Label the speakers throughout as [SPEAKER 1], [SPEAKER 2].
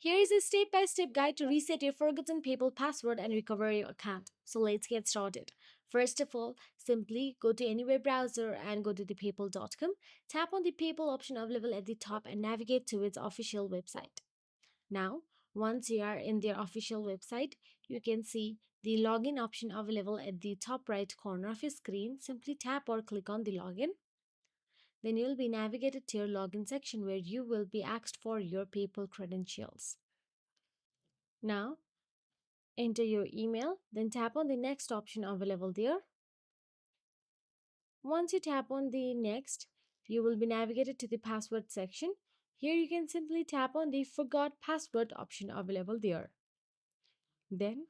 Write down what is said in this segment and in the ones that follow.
[SPEAKER 1] Here is a step-by-step guide to reset your forgotten PayPal password and recover your account. So let's get started. First of all, simply go to any web browser and go to the paypal.com. Tap on the PayPal option available at the top and navigate to its official website. Now, once you are in their official website, you can see the login option available at the top right corner of your screen. Simply tap or click on the login. Then you'll be navigated to your login section where you will be asked for your PayPal credentials. Now, enter your email, then tap on the next option available there. Once you tap on the next, you will be navigated to the password section. Here you can simply tap on the forgot password option available there. Then,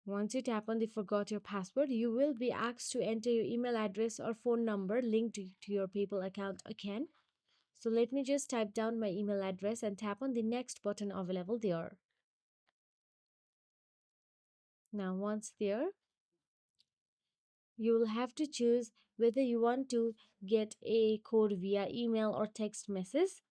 [SPEAKER 1] once you tap on the forgot your password, you will be asked to enter your email address or phone number linked to your PayPal account again. So let me just type down my email address and tap on the next button available there. Now, once there, you will have to choose whether you want to get a code via email or text message.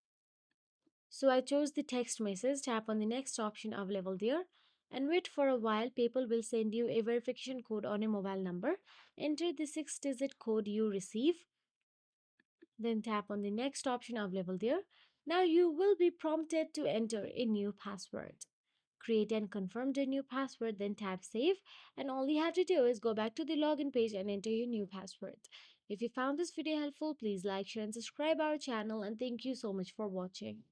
[SPEAKER 1] So I chose the text message. Tap on the next option available there and wait for a while. PayPal will send you a verification code on a mobile number. Enter the 6-digit code you receive. Then tap on the next option available there. Now you will be prompted to enter a new password. Create and confirm the new password, then tap save, and all you have to do is go back to the login page and enter your new password. If you found this video helpful, please like, share and subscribe our channel, and thank you so much for watching.